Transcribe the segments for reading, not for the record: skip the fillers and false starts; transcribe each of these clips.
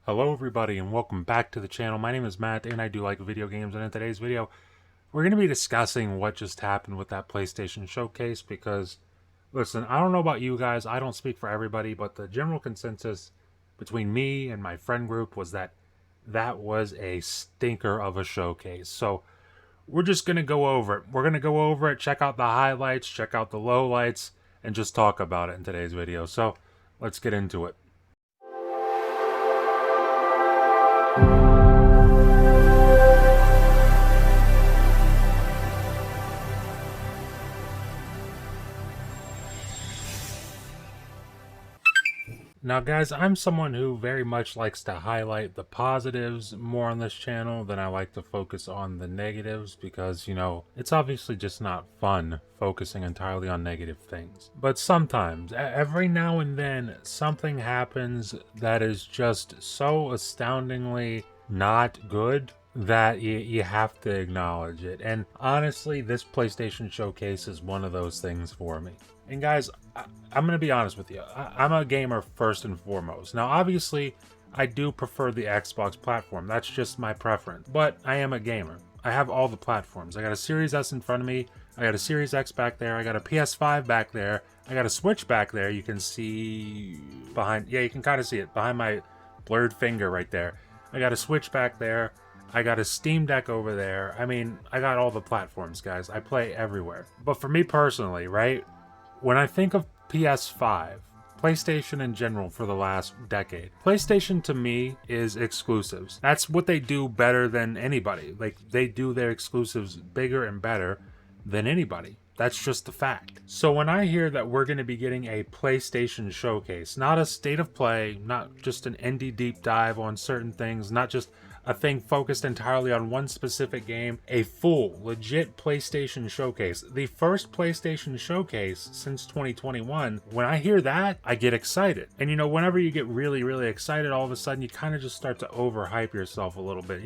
Hello everybody and welcome back to the channel. My name is Matt and I do like video games, and in today's video we're going to be discussing what just happened with that PlayStation showcase because, listen, I don't know about you guys, I don't speak for everybody, but the general consensus between me and my friend group was that that was a stinker of a showcase. So we're just going to go over it. We're going to go over it, check out the highlights, check out the lowlights, and just talk about it in today's video. So let's get into it. Now guys, I'm someone who very much likes to highlight the positives more on this channel than I like to focus on the negatives because, it's obviously just not fun focusing entirely on negative things. But sometimes, every now and then, something happens that is just so astoundingly not good that you have to acknowledge it. And honestly, this PlayStation showcase is one of those things for me. And guys, I'm going to be honest with you. I'm a gamer first and foremost. Now, obviously, I do prefer the Xbox platform. That's just my preference. But I am a gamer. I have all the platforms. I got a Series S in front of me. I got a Series X back there. I got a PS5 back there. I got a Switch back there. You can see behind... Yeah, you can kind of see it behind my blurred finger right there. I got a Switch back there. I got a Steam Deck over there. I mean, I got all the platforms, guys. I play everywhere. But for me personally, right? When I think of PS5, PlayStation in general for the last decade, PlayStation to me is exclusives. That's what they do better than anybody. Like, they do their exclusives bigger and better than anybody. That's just the fact. So when I hear that we're going to be getting a PlayStation showcase, not a state of play, not just an indie deep dive on certain things, not just a thing focused entirely on one specific game, a full, legit PlayStation showcase, the first PlayStation showcase since 2021, when I hear that, I get excited. And whenever you get really, really excited, all of a sudden you kind of just start to overhype yourself a little bit.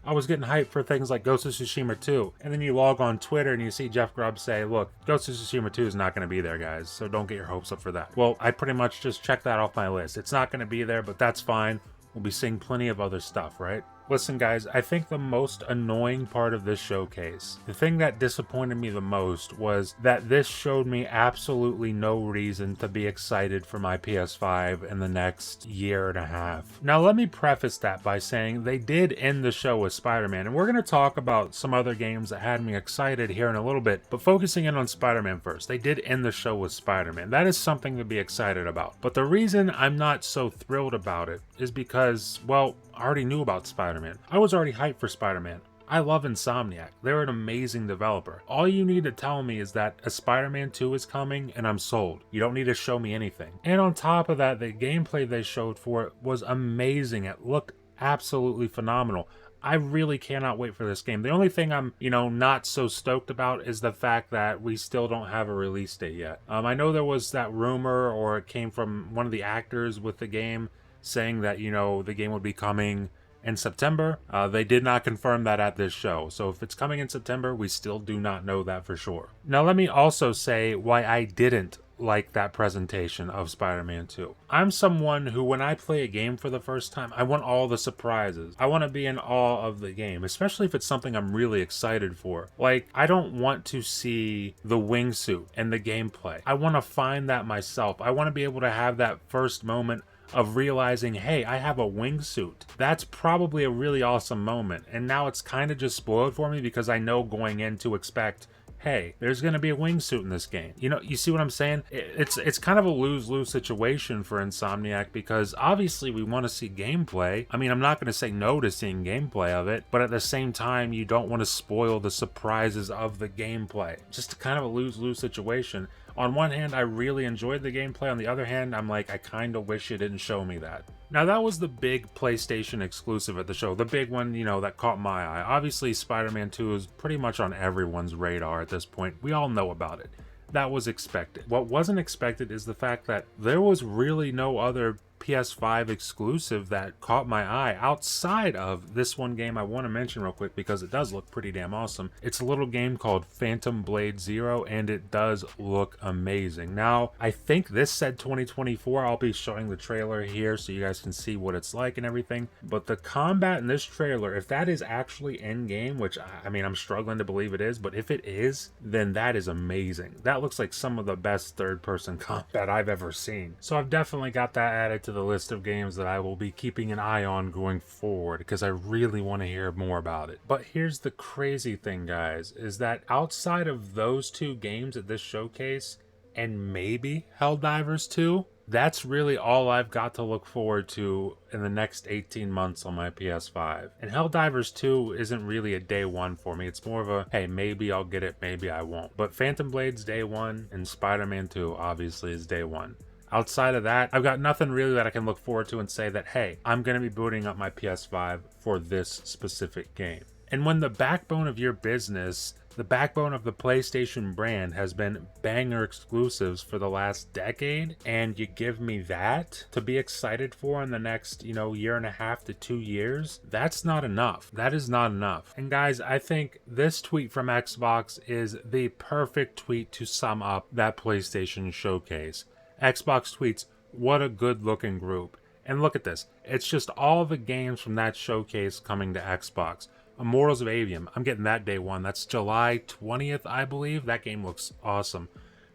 I was getting hyped for things like Ghost of Tsushima 2, and then you log on Twitter and you see Jeff Grubb say, look, Ghost of Tsushima 2 is not going to be there, guys, so don't get your hopes up for that. Well, I pretty much just checked that off my list. It's not going to be there, but that's fine. We'll be seeing plenty of other stuff, right? Listen, guys, I think the most annoying part of this showcase, the thing that disappointed me the most, was that this showed me absolutely no reason to be excited for my PS5 in the next year and a half. Now, let me preface that by saying they did end the show with Spider-Man, and we're going to talk about some other games that had me excited here in a little bit, but focusing in on Spider-Man first. They did end the show with Spider-Man. That is something to be excited about. But the reason I'm not so thrilled about it is because, well, I already knew about Spider-Man. I was already hyped for Spider-Man. I love Insomniac. They're an amazing developer. All you need to tell me is that a Spider-Man 2 is coming and I'm sold. You don't need to show me anything. And on top of that, the gameplay they showed for it was amazing. It looked absolutely phenomenal. I really cannot wait for this game. The only thing I'm, not so stoked about is the fact that we still don't have a release date yet. I know there was that rumor, or it came from one of the actors with the game, saying that, the game would be coming in September. They did not confirm that at this show. So if it's coming in September, we still do not know that for sure. Now, let me also say why I didn't like that presentation of Spider-Man 2. I'm someone who, when I play a game for the first time, I want all the surprises. I want to be in awe of the game, especially if it's something I'm really excited for. Like, I don't want to see the wingsuit and the gameplay. I want to find that myself. I want to be able to have that first moment of realizing, hey, I have a wingsuit. That's probably a really awesome moment. And now it's kind of just spoiled for me because I know going in to expect, hey, there's going to be a wingsuit in this game. You see what I'm saying? It's kind of a lose-lose situation for Insomniac because obviously we want to see gameplay. I mean, I'm not going to say no to seeing gameplay of it, but at the same time, you don't want to spoil the surprises of the gameplay. Just kind of a lose-lose situation. On one hand, I really enjoyed the gameplay. On the other hand, I'm like, I kind of wish you didn't show me that. Now, that was the big PlayStation exclusive at the show. The big one, that caught my eye. Obviously, Spider-Man 2 is pretty much on everyone's radar at this point. We all know about it. That was expected. What wasn't expected is the fact that there was really no other PS5 exclusive that caught my eye outside of this one game I want to mention real quick because it does look pretty damn awesome. It's a little game called Phantom Blade Zero, and it does look amazing. Now, I think this said 2024. I'll be showing the trailer here so you guys can see what it's like and everything. But the combat in this trailer, if that is actually in-game, which I mean, I'm struggling to believe it is, but if it is, then that is amazing. That looks like some of the best third-person combat I've ever seen. So I've definitely got that added to the list of games that I will be keeping an eye on going forward because I really want to hear more about it. But here's the crazy thing, guys, is that outside of those two games at this showcase, and maybe Helldivers 2, that's really all I've got to look forward to in the next 18 months on my PS5. And Helldivers 2 isn't really a day one for me. It's more of a, hey, maybe I'll get it, maybe I won't. But Phantom Blade's day one, and Spider-Man 2 obviously is day one. Outside of that, I've got nothing really that I can look forward to and say that, hey, I'm going to be booting up my PS5 for this specific game. And when the backbone of your business, the backbone of the PlayStation brand has been banger exclusives for the last decade, and you give me that to be excited for in the next, year and a half to 2 years, that's not enough. That is not enough. And guys, I think this tweet from Xbox is the perfect tweet to sum up that PlayStation showcase. Xbox tweets, what a good looking group. And look at this. It's just all the games from that showcase coming to Xbox. Immortals of Avium, I'm getting that day one. That's July 20th, I believe. That game looks awesome.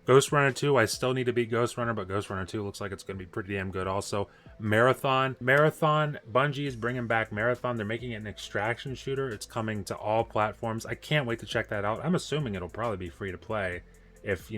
Ghost Runner 2, I still need to beat Ghost Runner, but Ghost Runner 2 looks like it's going to be pretty damn good also. Marathon, Bungie is bringing back Marathon. They're making it an extraction shooter. It's coming to all platforms. I can't wait to check that out. I'm assuming it'll probably be free to play if,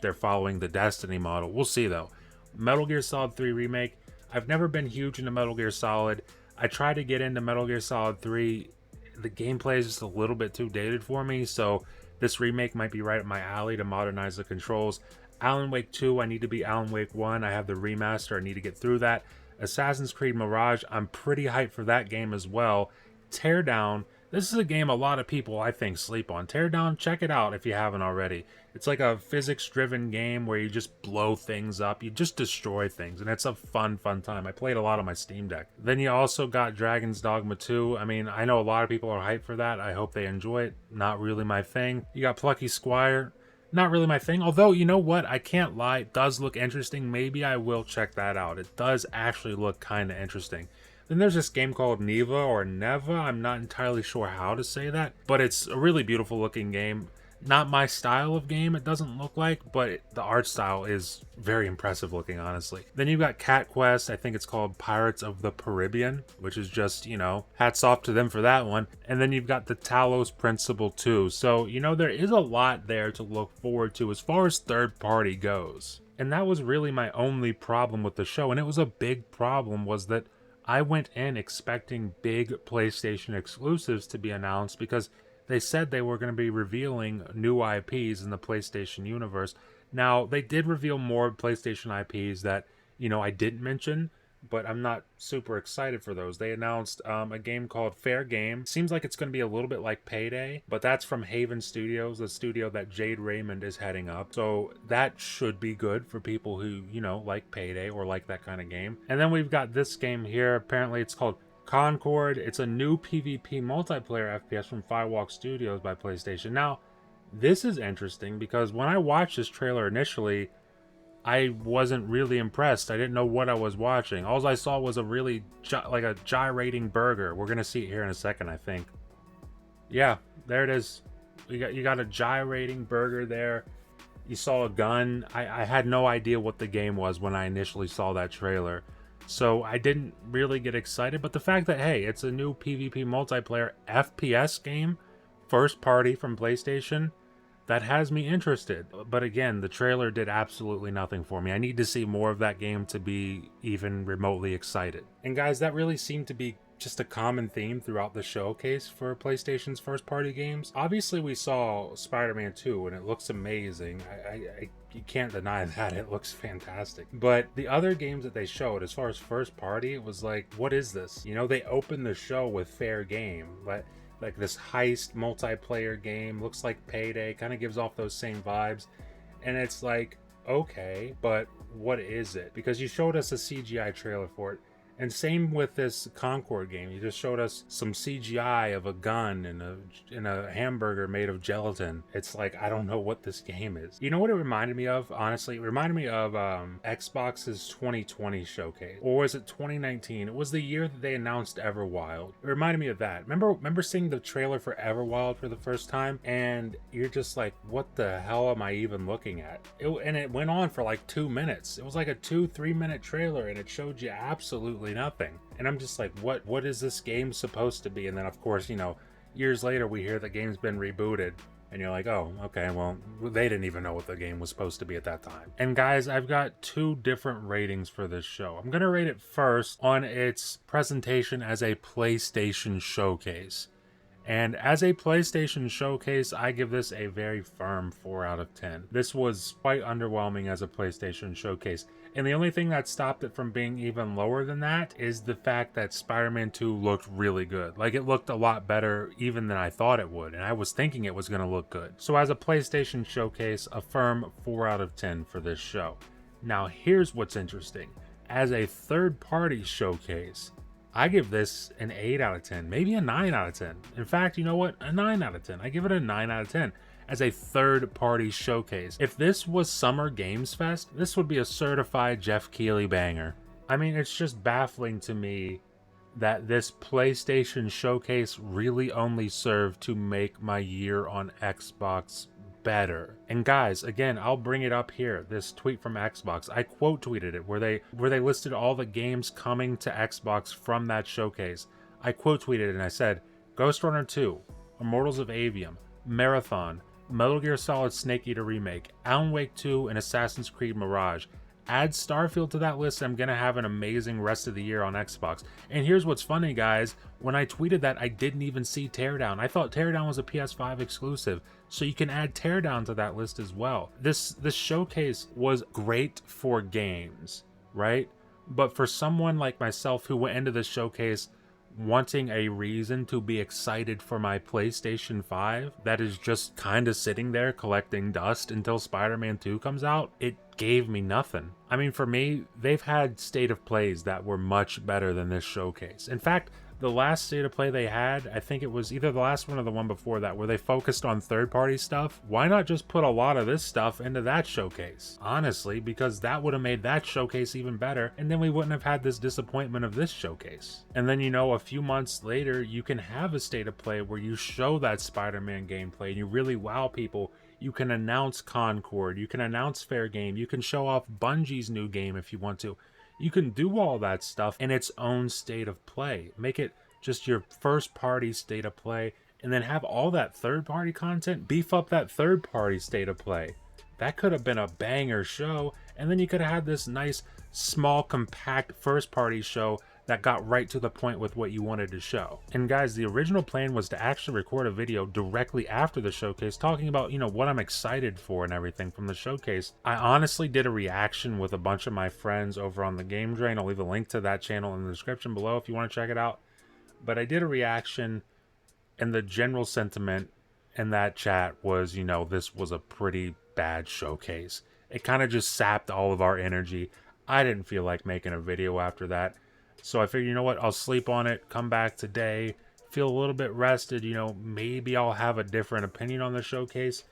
they're following the Destiny model. We'll see though. Metal Gear Solid 3 Remake. I've never been huge into Metal Gear Solid. I tried to get into Metal Gear Solid 3. The gameplay is just a little bit too dated for me, so this remake might be right up my alley to modernize the controls. Alan Wake 2, I need to beat Alan Wake 1. I have the remaster. I need to get through that. Assassin's Creed Mirage, I'm pretty hyped for that game as well. Teardown, this is a game a lot of people, I think, sleep on. Teardown, check it out if you haven't already. It's like a physics-driven game where you just blow things up. You just destroy things, and it's a fun time. I played a lot on my Steam Deck. Then you also got Dragon's Dogma 2. I mean, I know a lot of people are hyped for that. I hope they enjoy it. Not really my thing. You got Plucky Squire. Not really my thing. Although, you know what? I can't lie. It does look interesting. Maybe I will check that out. It does actually look kind of interesting. Then there's this game called Neva or Neva. I'm not entirely sure how to say that, but it's a really beautiful looking game. Not my style of game, it doesn't look like, but the art style is very impressive looking, honestly. Then you've got Cat Quest, I think it's called Pirates of the Caribbean, which is just, hats off to them for that one. And then you've got the Talos Principle 2. So, there is a lot there to look forward to as far as third party goes. And that was really my only problem with the show, and it was a big problem, was that I went in expecting big PlayStation exclusives to be announced because they said they were going to be revealing new IPs in the PlayStation universe. Now, they did reveal more PlayStation IPs that, I didn't mention, but I'm not super excited for those. They announced a game called Fair Game. Seems like it's going to be a little bit like Payday, but that's from Haven Studios, the studio that Jade Raymond is heading up. So that should be good for people who, like Payday or like that kind of game. And then we've got this game here. Apparently it's called Concord. It's a new PvP multiplayer FPS from Firewalk Studios by PlayStation. Now, this is interesting because when I watched this trailer initially, I wasn't really impressed. I didn't know what I was watching. All I saw was a really like a gyrating burger. We're gonna see it here in a second, I think. Yeah, there it is. You got a gyrating burger there. You saw a gun. I had no idea what the game was when I initially saw that trailer. So I didn't really get excited, but the fact that, hey, it's a new PvP multiplayer FPS game, first party from PlayStation, that has me interested. But again, the trailer did absolutely nothing for me. I need to see more of that game to be even remotely excited. And guys, that really seemed to be just a common theme throughout the showcase for PlayStation's first party games. Obviously, we saw Spider-Man 2 and it looks amazing. You can't deny that. It looks fantastic. But the other games that they showed, as far as first party, it was like, what is this? They opened the show with Fair Game. Like this heist multiplayer game, looks like Payday, kind of gives off those same vibes. And it's like, okay, but what is it? Because you showed us a CGI trailer for it. And same with this Concord game. You just showed us some CGI of a gun and a hamburger made of gelatin. It's like, I don't know what this game is. You know what it reminded me of? Honestly, it reminded me of Xbox's 2020 showcase. Or was it 2019? It was the year that they announced Everwild. It reminded me of that. Remember seeing the trailer for Everwild for the first time? And you're just like, what the hell am I even looking at? And it went on for like 2 minutes. It was like a 2-3 minute trailer, and it showed you absolutely nothing. And I'm just like, what is this game supposed to be? And then of course, you know, years later we hear the game's been rebooted, and you're like, oh, okay, well, they didn't even know what the game was supposed to be at that time. And guys, I've got 2 different ratings for this show. I'm gonna rate it first on its presentation as a PlayStation showcase. And as a PlayStation showcase, I give this a very firm 4 out of 10. This was quite underwhelming as a PlayStation showcase. And the only thing that stopped it from being even lower than that is the fact that Spider-Man 2 looked really good. Like, it looked a lot better even than I thought it would, and I was thinking it was going to look good. So as a PlayStation showcase, a firm 4 out of 10 for this show. Now here's what's interesting. As a third-party showcase, I give this an 8 out of 10, maybe a 9 out of 10. In fact, you know what? A 9 out of 10. I give it a 9 out of 10 as a third-party showcase. If this was Summer Games Fest, this would be a certified Jeff Keighley banger. I mean, it's just baffling to me that this PlayStation showcase really only served to make my year on Xbox better. And guys, again, I'll bring it up here, this tweet from Xbox. I quote tweeted it where they listed all the games coming to Xbox from that showcase. I quote tweeted it and I said, Ghost Runner 2, Immortals of Avium, Marathon, Metal Gear Solid Snake Eater Remake, Alan Wake 2, and Assassin's Creed Mirage. Add Starfield to that list, I'm gonna have an amazing rest of the year on Xbox. And here's what's funny, guys. When I tweeted that, I didn't even see Teardown. I thought Teardown was a PS5 exclusive, so you can add Teardown to that list as well. This showcase was great for games, right? But for someone like myself who went into this showcase wanting a reason to be excited for my PlayStation 5 that is just kind of sitting there collecting dust until Spider-Man 2 comes out, it gave me nothing. I mean, for me, they've had state of plays that were much better than this showcase. In fact, the last state of play they had, I think it was either the last one or the one before that, where they focused on third-party stuff. Why not just put a lot of this stuff into that showcase? Honestly, because that would have made that showcase even better, and then we wouldn't have had this disappointment of this showcase. And then, you know, a few months later, you can have a state of play where you show that Spider-Man gameplay and you really wow people. You can announce Concord, you can announce Fair Game, you can show off Bungie's new game if you want to. You can do all that stuff in its own state of play. Make it just your first party state of play, and then have all that third party content beef up that third party state of play. That could have been a banger show, and then you could have had this nice, small, compact first party show that got right to the point with what you wanted to show. And guys, the original plan was to actually record a video directly after the showcase talking about, you know, what I'm excited for and everything from the showcase. I honestly did a reaction with a bunch of my friends over on the Game Drain. I'll leave a link to that channel in the description below if you want to check it out. But I did a reaction, and the general sentiment in that chat was, you know, this was a pretty bad showcase. It kind of just sapped all of our energy. I didn't feel like making a video after that. So I figured, you know what, I'll sleep on it, come back today, feel a little bit rested, you know, maybe I'll have a different opinion on the showcase.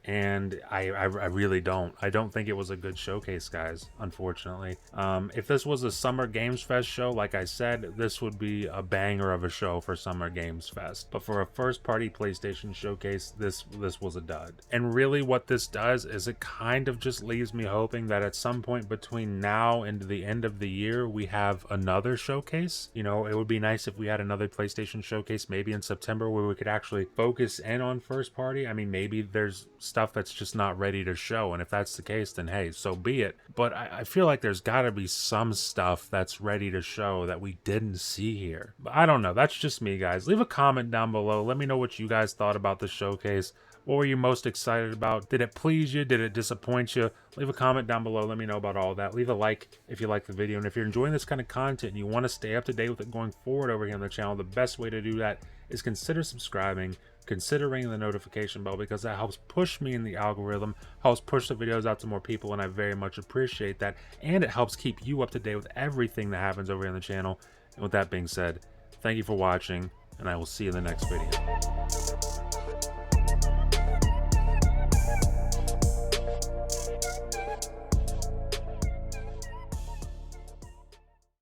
And I really don't. I don't think it was a good showcase, guys, unfortunately. If this was a Summer Games Fest show, like I said, this would be a banger of a show for Summer Games Fest. But for a first-party PlayStation showcase, this was a dud. And really what this does is it kind of just leaves me hoping that at some point between now and the end of the year, we have another showcase. You know, it would be nice if we had another PlayStation showcase maybe in September where we could actually focus in on first-party. I mean, maybe there's stuff that's just not ready to show, and if that's the case, then hey, so be it. But I feel like there's got to be some stuff that's ready to show that we didn't see here. But I don't know, that's just me, guys. Leave a comment down below, let me know what you guys thought about the showcase. What were you most excited about? Did it please you? Did it disappoint you? Leave a comment down below, let me know about all that. Leave a like if you like the video, and if you're enjoying this kind of content and you want to stay up to date with it going forward over here on the channel, the best way to do that is consider subscribing. consider ringing the notification bell, because that helps push me in the algorithm, helps push the videos out to more people, and I very much appreciate that. And it helps keep you up to date with everything that happens over here on the channel. And with that being said, thank you for watching, and I will see you in the next video.